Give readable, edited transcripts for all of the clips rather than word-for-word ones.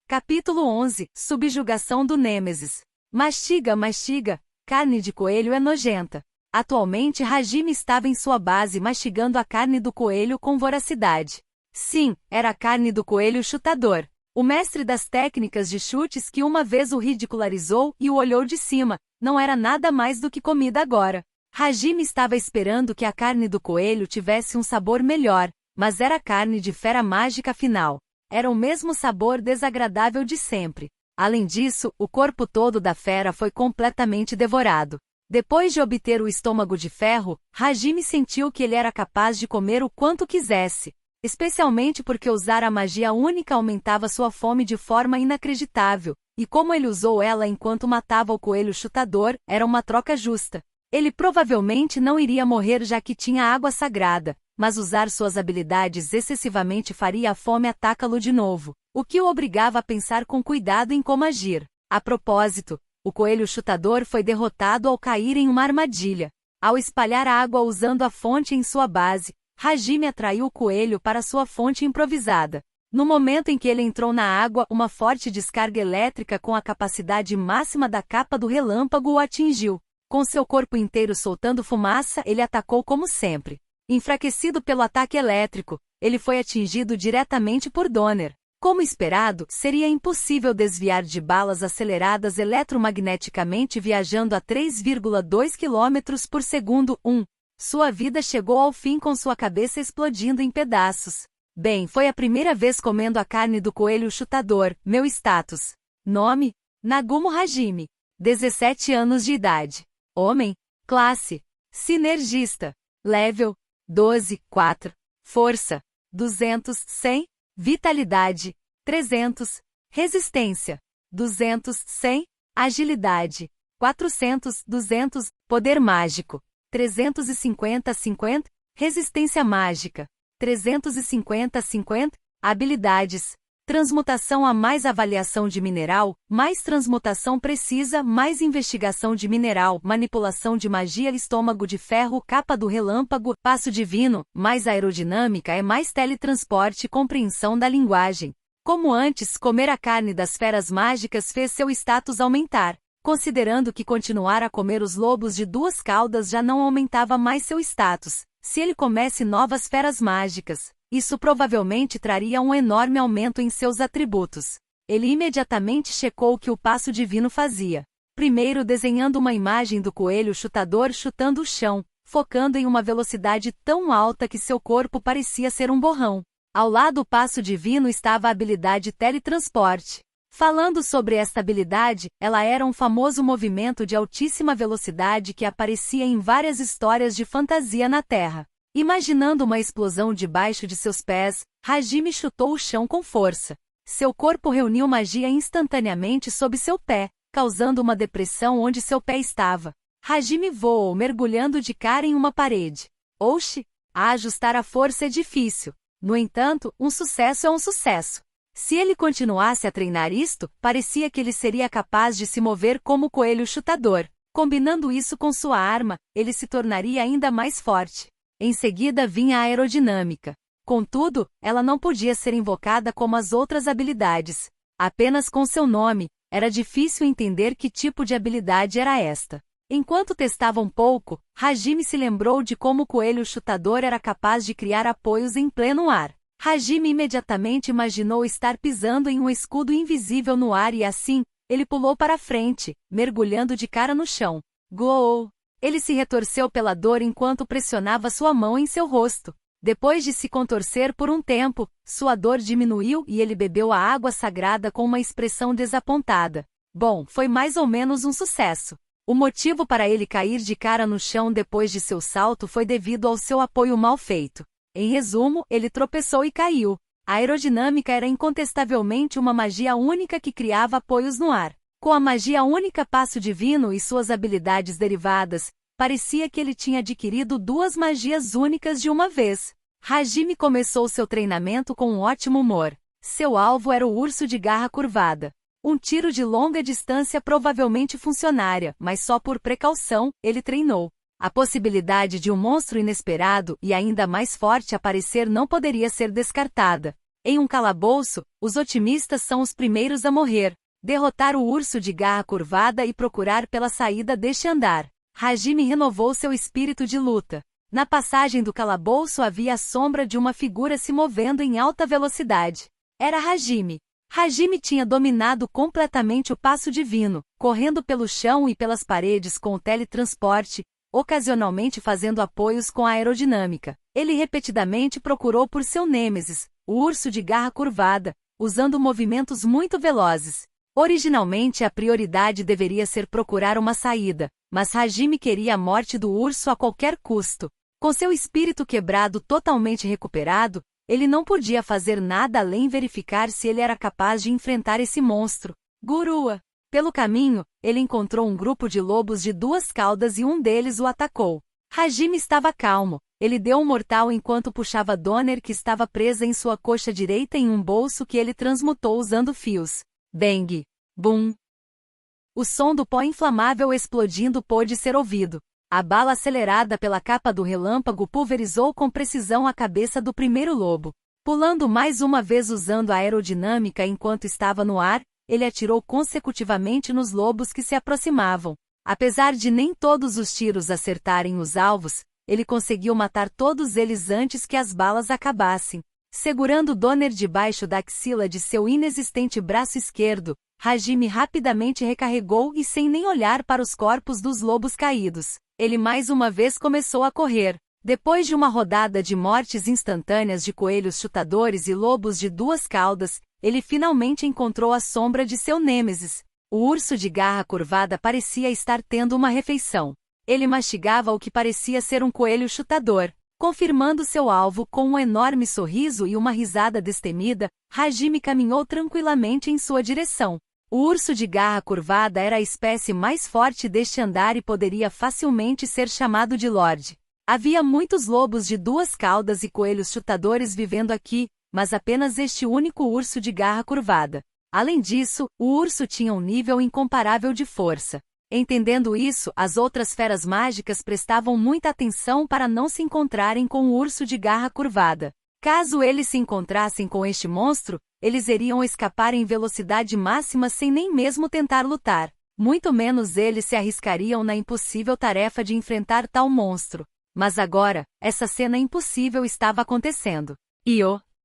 Capítulo 11. Subjugação do Nêmesis. Mastiga, mastiga. Carne de coelho é nojenta. Atualmente Hajime estava em sua base mastigando a carne do coelho com voracidade. Sim, era a carne do coelho chutador. O mestre das técnicas de chutes que uma vez o ridicularizou e o olhou de cima, não era nada mais do que comida agora. Hajime estava esperando que a carne do coelho tivesse um sabor melhor, mas era carne de fera mágica afinal. Era o mesmo sabor desagradável de sempre. Além disso, o corpo todo da fera foi completamente devorado. Depois de obter o estômago de ferro, Hajime sentiu que ele era capaz de comer o quanto quisesse. Especialmente porque usar a magia única aumentava sua fome de forma inacreditável, e como ele usou ela enquanto matava o coelho chutador, era uma troca justa. Ele provavelmente não iria morrer já que tinha água sagrada, mas usar suas habilidades excessivamente faria a fome atacá-lo de novo, o que o obrigava a pensar com cuidado em como agir. A propósito, o coelho chutador foi derrotado ao cair em uma armadilha. Ao espalhar água usando a fonte em sua base, Hajime atraiu o coelho para sua fonte improvisada. No momento em que ele entrou na água, uma forte descarga elétrica com a capacidade máxima da capa do relâmpago o atingiu. Com seu corpo inteiro soltando fumaça, ele atacou como sempre. Enfraquecido pelo ataque elétrico, ele foi atingido diretamente por Donner. Como esperado, seria impossível desviar de balas aceleradas eletromagneticamente viajando a 3,2 km por segundo. Sua vida chegou ao fim com sua cabeça explodindo em pedaços. Bem, foi a primeira vez comendo a carne do coelho chutador. Meu status. Nome: Nagumo Hajime. 17 anos de idade. Homem. Classe: Sinergista. Level: 12, 4. Força: 200, 100. Vitalidade: 300. Resistência: 200, 100. Agilidade: 400, 200. Poder mágico: 350, 50. Resistência mágica: 350, 50. Habilidades: transmutação a mais avaliação de mineral, mais transmutação precisa, mais investigação de mineral, manipulação de magia, estômago de ferro, capa do relâmpago, passo divino, mais aerodinâmica é mais teletransporte e compreensão da linguagem. Como antes, comer a carne das feras mágicas fez seu status aumentar, considerando que continuar a comer os lobos de duas caudas já não aumentava mais seu status. Se ele comesse novas feras mágicas, isso provavelmente traria um enorme aumento em seus atributos. Ele imediatamente checou o que o passo divino fazia. Primeiro desenhando uma imagem do coelho chutador chutando o chão, focando em uma velocidade tão alta que seu corpo parecia ser um borrão. Ao lado do passo divino estava a habilidade teletransporte. Falando sobre esta habilidade, ela era um famoso movimento de altíssima velocidade que aparecia em várias histórias de fantasia na Terra. Imaginando uma explosão debaixo de seus pés, Hajime chutou o chão com força. Seu corpo reuniu magia instantaneamente sob seu pé, causando uma depressão onde seu pé estava. Hajime voou mergulhando de cara em uma parede. Oxi! Ajustar a força é difícil. No entanto, um sucesso é um sucesso. Se ele continuasse a treinar isto, parecia que ele seria capaz de se mover como o coelho chutador. Combinando isso com sua arma, ele se tornaria ainda mais forte. Em seguida vinha a aerodinâmica. Contudo, ela não podia ser invocada como as outras habilidades. Apenas com seu nome, era difícil entender que tipo de habilidade era esta. Enquanto testava um pouco, Hajime se lembrou de como o coelho chutador era capaz de criar apoios em pleno ar. Hajime imediatamente imaginou estar pisando em um escudo invisível no ar e assim, ele pulou para frente, mergulhando de cara no chão. Gloou! Ele se retorceu pela dor enquanto pressionava sua mão em seu rosto. Depois de se contorcer por um tempo, sua dor diminuiu e ele bebeu a água sagrada com uma expressão desapontada. Bom, foi mais ou menos um sucesso. O motivo para ele cair de cara no chão depois de seu salto foi devido ao seu apoio mal feito. Em resumo, ele tropeçou e caiu. A aerodinâmica era incontestavelmente uma magia única que criava apoios no ar. Com a magia única passo divino e suas habilidades derivadas, parecia que ele tinha adquirido duas magias únicas de uma vez. Hajime começou seu treinamento com um ótimo humor. Seu alvo era o urso de garra curvada. Um tiro de longa distância provavelmente funcionaria, mas só por precaução, ele treinou. A possibilidade de um monstro inesperado e ainda mais forte aparecer não poderia ser descartada. Em um calabouço, os otimistas são os primeiros a morrer. Derrotar o urso de garra curvada e procurar pela saída deste andar. Hajime renovou seu espírito de luta. Na passagem do calabouço havia a sombra de uma figura se movendo em alta velocidade. Era Hajime. Hajime tinha dominado completamente o passo divino, correndo pelo chão e pelas paredes com o teletransporte, ocasionalmente fazendo apoios com a aerodinâmica. Ele repetidamente procurou por seu nêmesis, o urso de garra curvada, usando movimentos muito velozes. Originalmente a prioridade deveria ser procurar uma saída, mas Hajime queria a morte do urso a qualquer custo. Com seu espírito quebrado totalmente recuperado, ele não podia fazer nada além verificar se ele era capaz de enfrentar esse monstro. Gurua. Pelo caminho, ele encontrou um grupo de lobos de duas caudas e um deles o atacou. Hajime estava calmo. Ele deu um mortal enquanto puxava Donner que estava presa em sua coxa direita em um bolso que ele transmutou usando fios. Bang! Bum! O som do pó inflamável explodindo pôde ser ouvido. A bala acelerada pela capa do relâmpago pulverizou com precisão a cabeça do primeiro lobo. Pulando mais uma vez usando a aerodinâmica enquanto estava no ar, ele atirou consecutivamente nos lobos que se aproximavam. Apesar de nem todos os tiros acertarem os alvos, ele conseguiu matar todos eles antes que as balas acabassem. Segurando Donner debaixo da axila de seu inexistente braço esquerdo, Hajime rapidamente recarregou e sem nem olhar para os corpos dos lobos caídos. Ele mais uma vez começou a correr. Depois de uma rodada de mortes instantâneas de coelhos chutadores e lobos de duas caudas, ele finalmente encontrou a sombra de seu nêmesis. O urso de garra curvada parecia estar tendo uma refeição. Ele mastigava o que parecia ser um coelho chutador. Confirmando seu alvo com um enorme sorriso e uma risada destemida, Hajime caminhou tranquilamente em sua direção. O urso de garra curvada era a espécie mais forte deste andar e poderia facilmente ser chamado de Lorde. Havia muitos lobos de duas caudas e coelhos chutadores vivendo aqui, mas apenas este único urso de garra curvada. Além disso, o urso tinha um nível incomparável de força. Entendendo isso, as outras feras mágicas prestavam muita atenção para não se encontrarem com o urso de garra curvada. Caso eles se encontrassem com este monstro, eles iriam escapar em velocidade máxima sem nem mesmo tentar lutar. Muito menos eles se arriscariam na impossível tarefa de enfrentar tal monstro. Mas agora, essa cena impossível estava acontecendo.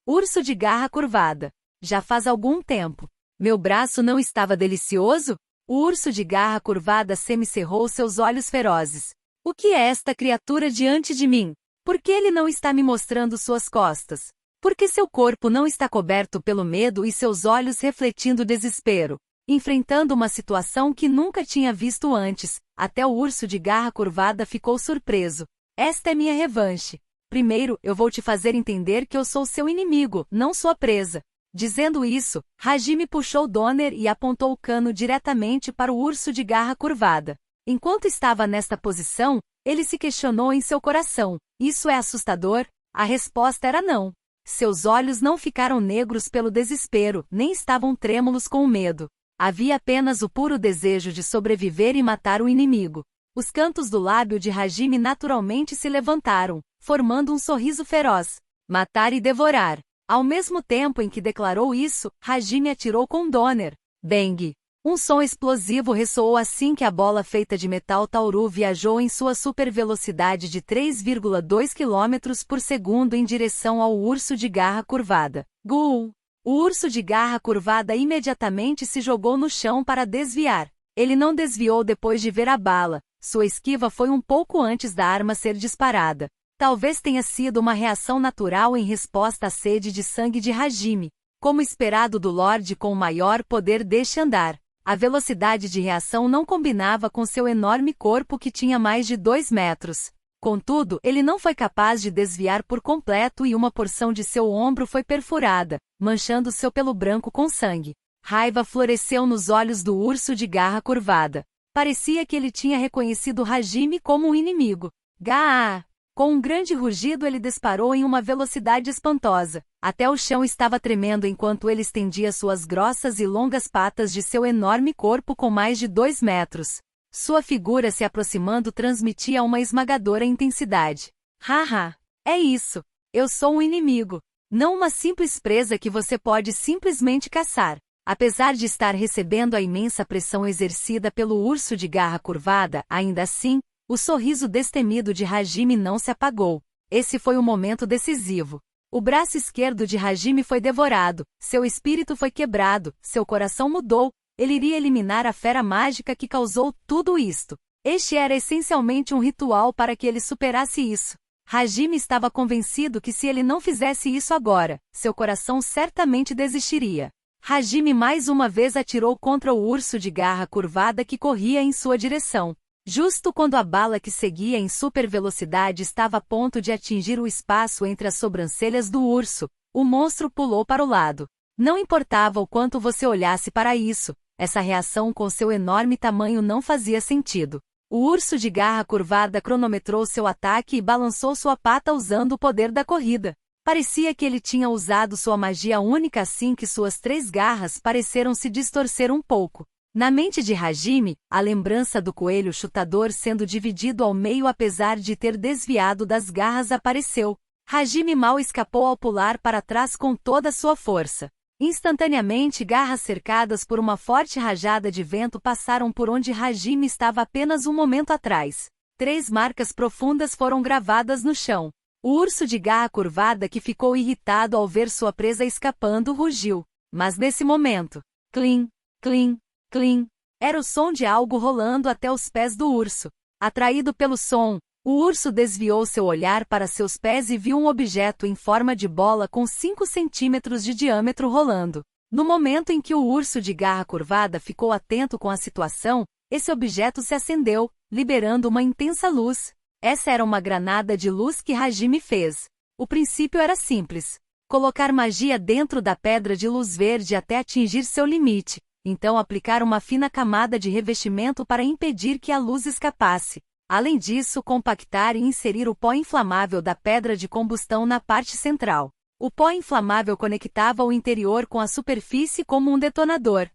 Urso de garra curvada. Já faz algum tempo. Meu braço não estava delicioso? O urso de garra curvada semicerrou seus olhos ferozes. O que é esta criatura diante de mim? Por que ele não está me mostrando suas costas? Por que seu corpo não está coberto pelo medo e seus olhos refletindo desespero? Enfrentando uma situação que nunca tinha visto antes, até o urso de garra curvada ficou surpreso. Esta é minha revanche. Primeiro, eu vou te fazer entender que eu sou seu inimigo, não sua presa. Dizendo isso, Hajime puxou Donner e apontou o cano diretamente para o urso de garra curvada. Enquanto estava nesta posição, ele se questionou em seu coração: isso é assustador? A resposta era não. Seus olhos não ficaram negros pelo desespero, nem estavam trêmulos com o medo. Havia apenas o puro desejo de sobreviver e matar o inimigo. Os cantos do lábio de Hajime naturalmente se levantaram, formando um sorriso feroz. Matar e devorar. Ao mesmo tempo em que declarou isso, Hajime atirou com Donner. Bang! Um som explosivo ressoou assim que a bola feita de metal tauru viajou em sua supervelocidade de 3,2 km por segundo em direção ao urso de garra curvada. Gul! O urso de garra curvada imediatamente se jogou no chão para desviar. Ele não desviou depois de ver a bala. Sua esquiva foi um pouco antes da arma ser disparada. Talvez tenha sido uma reação natural em resposta à sede de sangue de Hajime. Como esperado do Lorde com o maior poder deste andar, a velocidade de reação não combinava com seu enorme corpo que tinha mais de 2 metros. Contudo, ele não foi capaz de desviar por completo e uma porção de seu ombro foi perfurada, manchando seu pelo branco com sangue. Raiva floresceu nos olhos do urso de garra curvada. Parecia que ele tinha reconhecido Hajime como um inimigo. Gaa! Com um grande rugido ele disparou em uma velocidade espantosa. Até o chão estava tremendo enquanto ele estendia suas grossas e longas patas de seu enorme corpo com mais de 2 metros. Sua figura se aproximando transmitia uma esmagadora intensidade. Haha! É isso! Eu sou um inimigo! Não uma simples presa que você pode simplesmente caçar. Apesar de estar recebendo a imensa pressão exercida pelo urso de garra curvada, ainda assim, o sorriso destemido de Hajime não se apagou. Esse foi o momento decisivo. O braço esquerdo de Hajime foi devorado, seu espírito foi quebrado, seu coração mudou, ele iria eliminar a fera mágica que causou tudo isto. Este era essencialmente um ritual para que ele superasse isso. Hajime estava convencido que se ele não fizesse isso agora, seu coração certamente desistiria. Hajime mais uma vez atirou contra o urso de garra curvada que corria em sua direção. Justo quando a bala que seguia em super velocidade estava a ponto de atingir o espaço entre as sobrancelhas do urso, o monstro pulou para o lado. Não importava o quanto você olhasse para isso, essa reação com seu enorme tamanho não fazia sentido. O urso de garra curvada cronometrou seu ataque e balançou sua pata usando o poder da corrida. Parecia que ele tinha usado sua magia única assim que suas 3 garras pareceram se distorcer um pouco. Na mente de Hajime, a lembrança do coelho chutador sendo dividido ao meio apesar de ter desviado das garras apareceu. Hajime mal escapou ao pular para trás com toda sua força. Instantaneamente, garras cercadas por uma forte rajada de vento passaram por onde Hajime estava apenas um momento atrás. 3 marcas profundas foram gravadas no chão. O urso de garra curvada que ficou irritado ao ver sua presa escapando rugiu. Mas nesse momento, clim, clim, clim, era o som de algo rolando até os pés do urso. Atraído pelo som, o urso desviou seu olhar para seus pés e viu um objeto em forma de bola com 5 centímetros de diâmetro rolando. No momento em que o urso de garra curvada ficou atento com a situação, esse objeto se acendeu, liberando uma intensa luz. Essa era uma granada de luz que Hajime fez. O princípio era simples. Colocar magia dentro da pedra de luz verde até atingir seu limite, então aplicar uma fina camada de revestimento para impedir que a luz escapasse. Além disso, compactar e inserir o pó inflamável da pedra de combustão na parte central. O pó inflamável conectava o interior com a superfície como um detonador.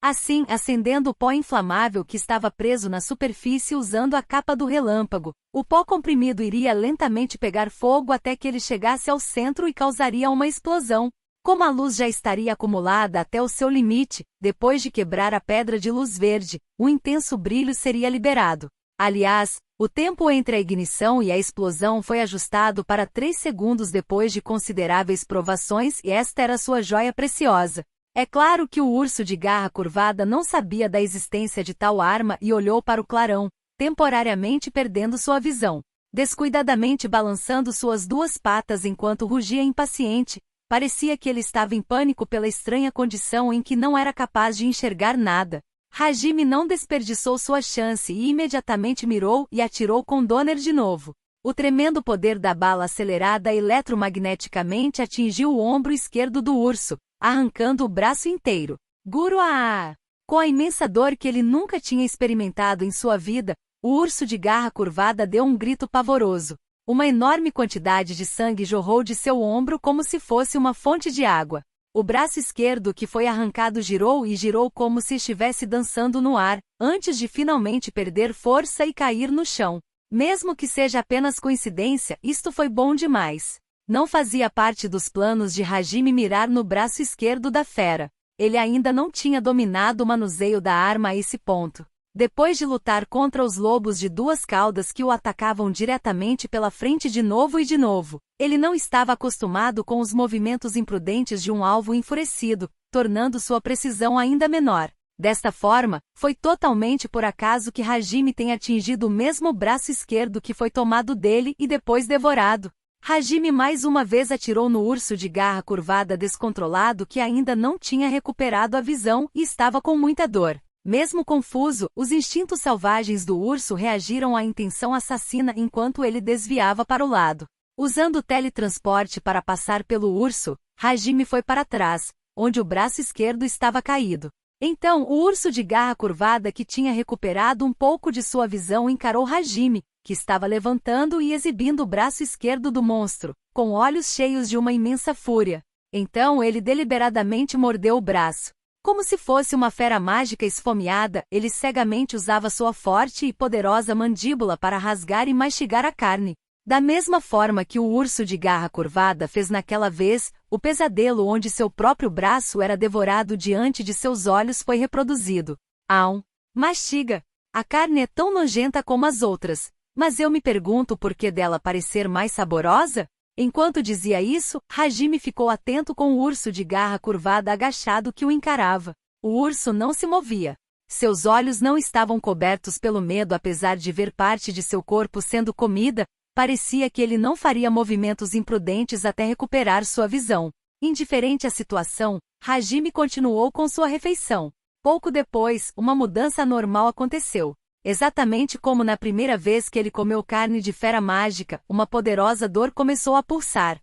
Assim, acendendo o pó inflamável que estava preso na superfície usando a capa do relâmpago, o pó comprimido iria lentamente pegar fogo até que ele chegasse ao centro e causaria uma explosão. Como a luz já estaria acumulada até o seu limite, depois de quebrar a pedra de luz verde, um intenso brilho seria liberado. Aliás, o tempo entre a ignição e a explosão foi ajustado para 3 segundos depois de consideráveis provações e esta era sua joia preciosa. É claro que o urso de garra curvada não sabia da existência de tal arma e olhou para o clarão, temporariamente perdendo sua visão. Descuidadamente balançando suas 2 patas enquanto rugia impaciente, parecia que ele estava em pânico pela estranha condição em que não era capaz de enxergar nada. Hajime não desperdiçou sua chance e imediatamente mirou e atirou com Donner de novo. O tremendo poder da bala acelerada eletromagneticamente atingiu o ombro esquerdo do urso, arrancando o braço inteiro. Guru-ah! Com a imensa dor que ele nunca tinha experimentado em sua vida, o urso de garra curvada deu um grito pavoroso. Uma enorme quantidade de sangue jorrou de seu ombro como se fosse uma fonte de água. O braço esquerdo que foi arrancado girou e girou como se estivesse dançando no ar, antes de finalmente perder força e cair no chão. Mesmo que seja apenas coincidência, isto foi bom demais. Não fazia parte dos planos de Hajime mirar no braço esquerdo da fera. Ele ainda não tinha dominado o manuseio da arma a esse ponto. Depois de lutar contra os lobos de 2 caudas que o atacavam diretamente pela frente de novo e de novo, ele não estava acostumado com os movimentos imprudentes de um alvo enfurecido, tornando sua precisão ainda menor. Desta forma, foi totalmente por acaso que Hajime tem atingido o mesmo braço esquerdo que foi tomado dele e depois devorado. Hajime mais uma vez atirou no urso de garra curvada descontrolado que ainda não tinha recuperado a visão e estava com muita dor. Mesmo confuso, os instintos selvagens do urso reagiram à intenção assassina enquanto ele desviava para o lado. Usando o teletransporte para passar pelo urso, Hajime foi para trás, onde o braço esquerdo estava caído. Então, o urso de garra curvada que tinha recuperado um pouco de sua visão encarou Hajime, que estava levantando e exibindo o braço esquerdo do monstro, com olhos cheios de uma imensa fúria. Então ele deliberadamente mordeu o braço. Como se fosse uma fera mágica esfomeada, ele cegamente usava sua forte e poderosa mandíbula para rasgar e mastigar a carne. Da mesma forma que o urso de garra curvada fez naquela vez, o pesadelo onde seu próprio braço era devorado diante de seus olhos foi reproduzido. Aum. Mastiga. A carne é tão nojenta como as outras, mas eu me pergunto por que dela parecer mais saborosa? Enquanto dizia isso, Hajime ficou atento com o urso de garra curvada agachado que o encarava. O urso não se movia. Seus olhos não estavam cobertos pelo medo apesar de ver parte de seu corpo sendo comida, parecia que ele não faria movimentos imprudentes até recuperar sua visão. Indiferente à situação, Hajime continuou com sua refeição. Pouco depois, uma mudança anormal aconteceu. Exatamente como na primeira vez que ele comeu carne de fera mágica, uma poderosa dor começou a pulsar.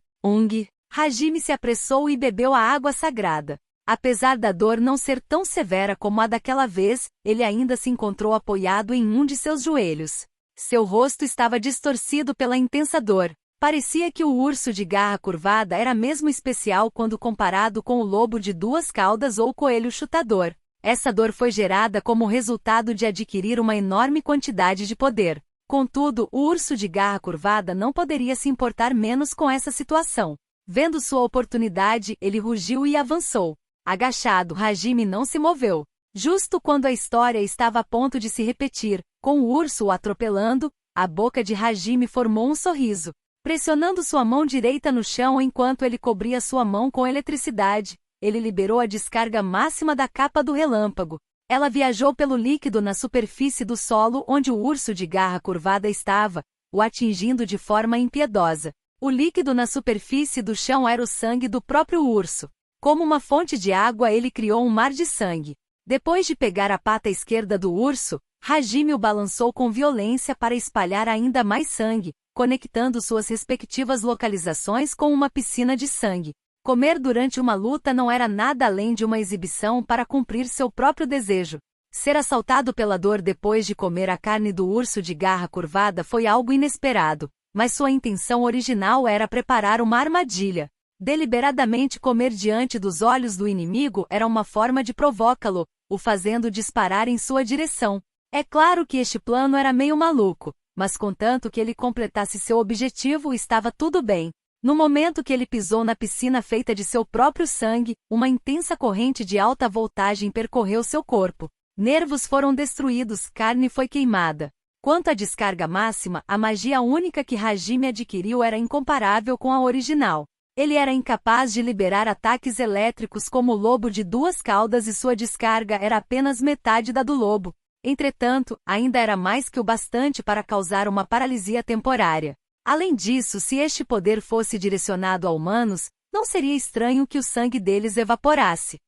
Hajime se apressou e bebeu a água sagrada. Apesar da dor não ser tão severa como a daquela vez, ele ainda se encontrou apoiado em um de seus joelhos. Seu rosto estava distorcido pela intensa dor. Parecia que o urso de garra curvada era mesmo especial quando comparado com o lobo de duas caudas ou o coelho chutador. Essa dor foi gerada como resultado de adquirir uma enorme quantidade de poder. Contudo, o urso de garra curvada não poderia se importar menos com essa situação. Vendo sua oportunidade, ele rugiu e avançou. Agachado, Hajime não se moveu. Justo quando a história estava a ponto de se repetir, com o urso o atropelando, a boca de Hajime formou um sorriso. Pressionando sua mão direita no chão enquanto ele cobria sua mão com eletricidade, ele liberou a descarga máxima da capa do relâmpago. Ela viajou pelo líquido na superfície do solo onde o urso de garra curvada estava, o atingindo de forma impiedosa. O líquido na superfície do chão era o sangue do próprio urso. Como uma fonte de água, ele criou um mar de sangue. Depois de pegar a pata esquerda do urso, Hajime o balançou com violência para espalhar ainda mais sangue, conectando suas respectivas localizações com uma piscina de sangue. Comer durante uma luta não era nada além de uma exibição para cumprir seu próprio desejo. Ser assaltado pela dor depois de comer a carne do urso de garra curvada foi algo inesperado, mas sua intenção original era preparar uma armadilha. Deliberadamente comer diante dos olhos do inimigo era uma forma de provocá-lo, o fazendo disparar em sua direção. É claro que este plano era meio maluco, mas contanto que ele completasse seu objetivo estava tudo bem. No momento que ele pisou na piscina feita de seu próprio sangue, uma intensa corrente de alta voltagem percorreu seu corpo. Nervos foram destruídos, carne foi queimada. Quanto à descarga máxima, a magia única que Hajime adquiriu era incomparável com a original. Ele era incapaz de liberar ataques elétricos como o lobo de duas caudas e sua descarga era apenas metade da do lobo. Entretanto, ainda era mais que o bastante para causar uma paralisia temporária. Além disso, se este poder fosse direcionado a humanos, não seria estranho que o sangue deles evaporasse.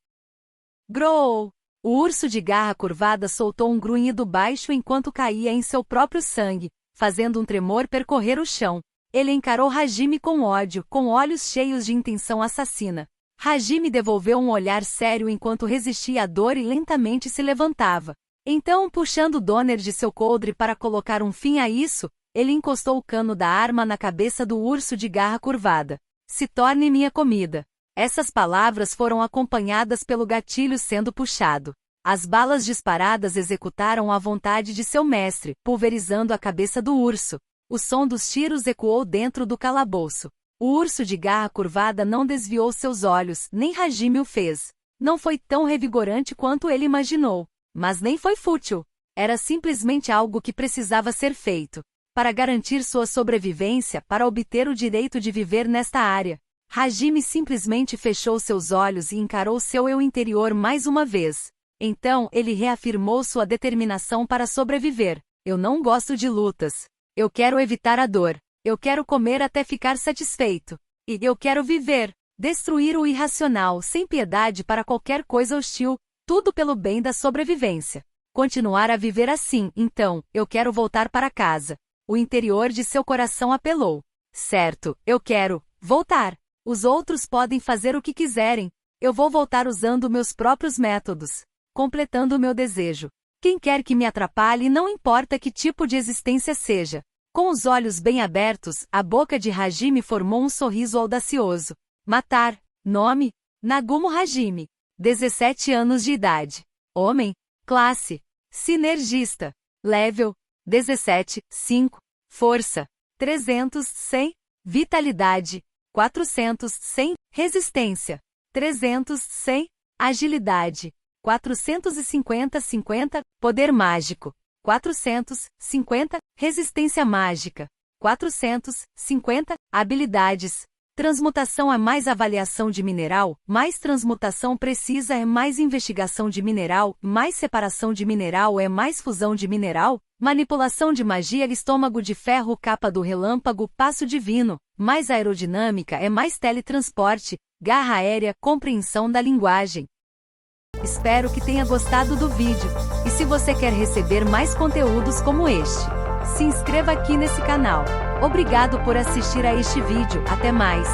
Grow! O urso de garra curvada soltou um grunhido baixo enquanto caía em seu próprio sangue, fazendo um tremor percorrer o chão. Ele encarou Hajime com ódio, com olhos cheios de intenção assassina. Hajime devolveu um olhar sério enquanto resistia à dor e lentamente se levantava. Então, puxando o doner de seu coldre para colocar um fim a isso, ele encostou o cano da arma na cabeça do urso de garra curvada. Se torne minha comida. Essas palavras foram acompanhadas pelo gatilho sendo puxado. As balas disparadas executaram a vontade de seu mestre, pulverizando a cabeça do urso. O som dos tiros ecoou dentro do calabouço. O urso de garra curvada não desviou seus olhos, nem Hajime o fez. Não foi tão revigorante quanto ele imaginou. Mas nem foi fútil. Era simplesmente algo que precisava ser feito. Para garantir sua sobrevivência, para obter o direito de viver nesta área. Hajime simplesmente fechou seus olhos e encarou seu eu interior mais uma vez. Então, ele reafirmou sua determinação para sobreviver. Eu não gosto de lutas. Eu quero evitar a dor. Eu quero comer até ficar satisfeito. E eu quero viver. Destruir o irracional, sem piedade para qualquer coisa hostil, tudo pelo bem da sobrevivência. Continuar a viver assim, então, eu quero voltar para casa. O interior de seu coração apelou. Certo, eu quero voltar. Os outros podem fazer o que quiserem. Eu vou voltar usando meus próprios métodos. Completando meu desejo. Quem quer que me atrapalhe, não importa que tipo de existência seja. Com os olhos bem abertos, a boca de Hajime formou um sorriso audacioso. Matar. Nome? Nagumo Hajime. 17 anos de idade. Homem. Classe. Sinergista. Level. 17, 5. Força. 300, 100. Vitalidade, 400, 100. Resistência, 300, 100. Agilidade, 450, 50. Poder mágico, 450. Resistência mágica, 450. Habilidades. Transmutação é mais avaliação de mineral, mais transmutação precisa é mais investigação de mineral, mais separação de mineral é mais fusão de mineral, manipulação de magia estômago de ferro capa do relâmpago passo divino, mais aerodinâmica é mais teletransporte, garra aérea compreensão da linguagem. Espero que tenha gostado do vídeo, e se você quer receber mais conteúdos como este, se inscreva aqui nesse canal. Obrigado por assistir a este vídeo, até mais!